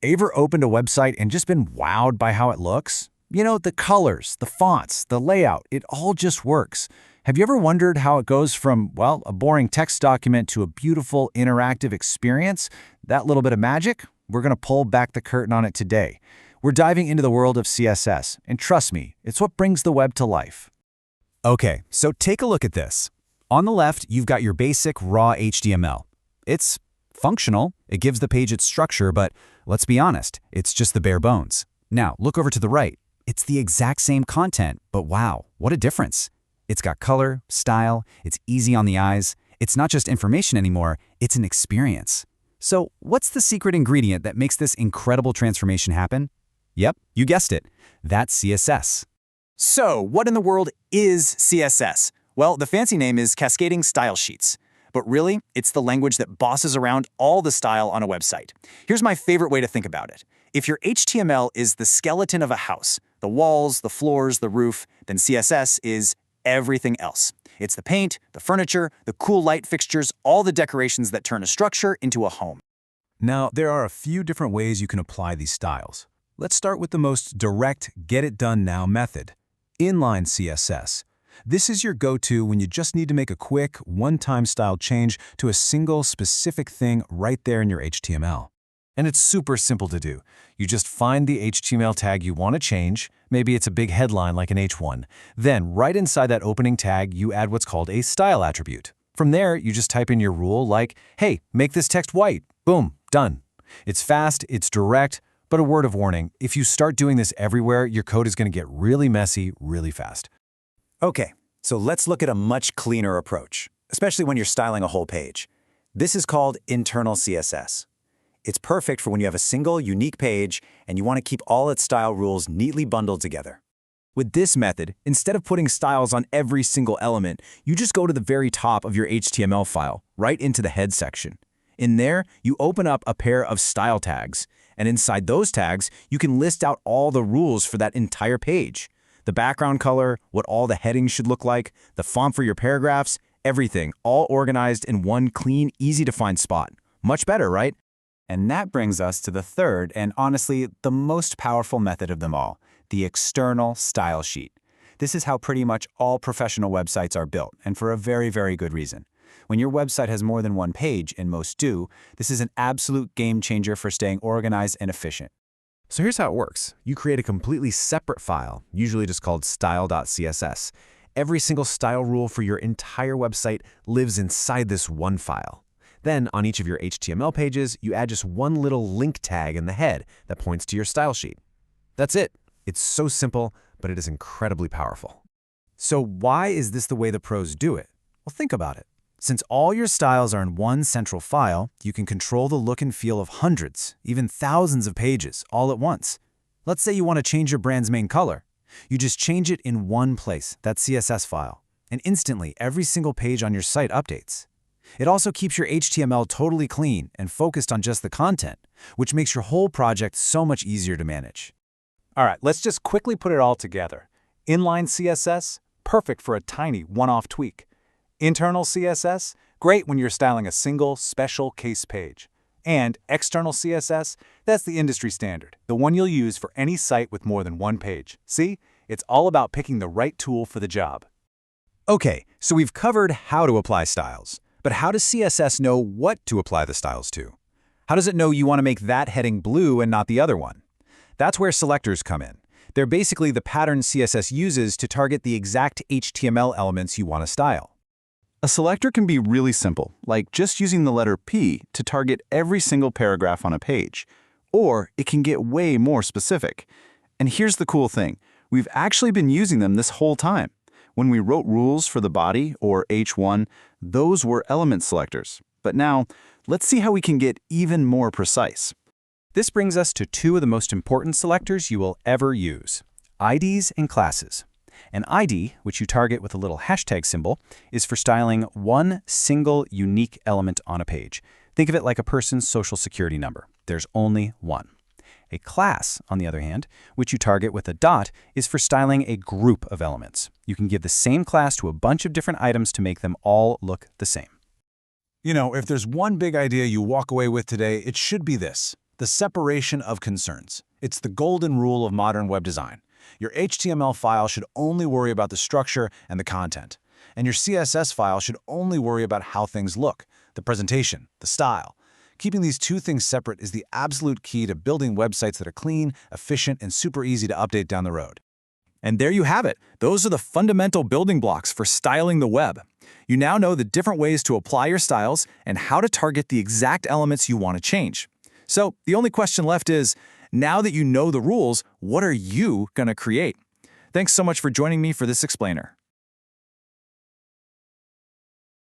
Ever opened a website and just been wowed by how it looks? You know, the colors, the fonts, the layout, it all just works. Have you ever wondered how it goes from, well, a boring text document to a beautiful interactive experience? That little bit of magic? We're going to pull back the curtain on it today. We're diving into the world of CSS, and trust me, it's what brings the web to life. Okay, so take a look at this. On the left, you've got your basic raw HTML. It's functional, it gives the page its structure, but let's be honest, it's just the bare bones. Now, look over to the right. It's the exact same content, but wow, what a difference. It's got color, style, it's easy on the eyes. It's not just information anymore, it's an experience. So what's the secret ingredient that makes this incredible transformation happen? Yep, you guessed it. That's CSS. So, what in the world is CSS? Well, the fancy name is Cascading Style Sheets. But really, it's the language that bosses around all the style on a website. Here's my favorite way to think about it. If your HTML is the skeleton of a house, the walls, the floors, the roof, then CSS is everything else. It's the paint, the furniture, the cool light fixtures, all the decorations that turn a structure into a home. Now, there are a few different ways you can apply these styles. Let's start with the most direct, get-it-done-now method, inline CSS. This is your go-to when you just need to make a quick, one-time style change to a single specific thing right there in your HTML. And it's super simple to do. You just find the HTML tag you want to change, maybe it's a big headline like an H1. Then, right inside that opening tag, you add what's called a style attribute. From there, you just type in your rule like, hey, make this text white. Boom, done. It's fast, it's direct, but a word of warning, if you start doing this everywhere, your code is going to get really messy really fast. Okay, so let's look at a much cleaner approach, especially when you're styling a whole page. This is called internal CSS. It's perfect for when you have a single, unique page and you want to keep all its style rules neatly bundled together. With this method, instead of putting styles on every single element, you just go to the very top of your HTML file, right into the head section. In there, you open up a pair of style tags, and inside those tags, you can list out all the rules for that entire page. The background color, what all the headings should look like, the font for your paragraphs, everything, all organized in one clean, easy-to-find spot. Much better, right? And that brings us to the third and honestly the most powerful method of them all, the external style sheet. This is how pretty much all professional websites are built, and for a very, very good reason. When your website has more than one page, and most do, this is an absolute game changer for staying organized and efficient. So here's how it works. You create a completely separate file, usually just called style.css. Every single style rule for your entire website lives inside this one file. Then, on each of your HTML pages, you add just one little link tag in the head that points to your style sheet. That's it. It's so simple, but it is incredibly powerful. So why is this the way the pros do it? Well, think about it. Since all your styles are in one central file, you can control the look and feel of hundreds, even thousands of pages all at once. Let's say you want to change your brand's main color. You just change it in one place, that CSS file, and instantly every single page on your site updates. It also keeps your HTML totally clean and focused on just the content, which makes your whole project so much easier to manage. All right, let's just quickly put it all together. Inline CSS, perfect for a tiny one-off tweak. Internal CSS, great when you're styling a single special case page. And external CSS, that's the industry standard, the one you'll use for any site with more than one page. See, it's all about picking the right tool for the job. Okay, so we've covered how to apply styles. But how does CSS know what to apply the styles to? How does it know you want to make that heading blue and not the other one? That's where selectors come in. They're basically the pattern CSS uses to target the exact HTML elements you want to style. A selector can be really simple, like just using the letter P to target every single paragraph on a page. Or it can get way more specific. And here's the cool thing. We've actually been using them this whole time. When we wrote rules for the body, or H1, those were element selectors. But now, let's see how we can get even more precise. This brings us to two of the most important selectors you will ever use, IDs and classes. An ID, which you target with a little hashtag symbol, is for styling one single unique element on a page. Think of it like a person's social security number. There's only one. A class, on the other hand, which you target with a dot, is for styling a group of elements. You can give the same class to a bunch of different items to make them all look the same. You know, if there's one big idea you walk away with today, it should be this. The separation of concerns. It's the golden rule of modern web design. Your HTML file should only worry about the structure and the content. And your CSS file should only worry about how things look, the presentation, the style. Keeping these two things separate is the absolute key to building websites that are clean, efficient, and super easy to update down the road. And there you have it. Those are the fundamental building blocks for styling the web. You now know the different ways to apply your styles and how to target the exact elements you want to change. So the only question left is, now that you know the rules, what are you going to create? Thanks so much for joining me for this explainer.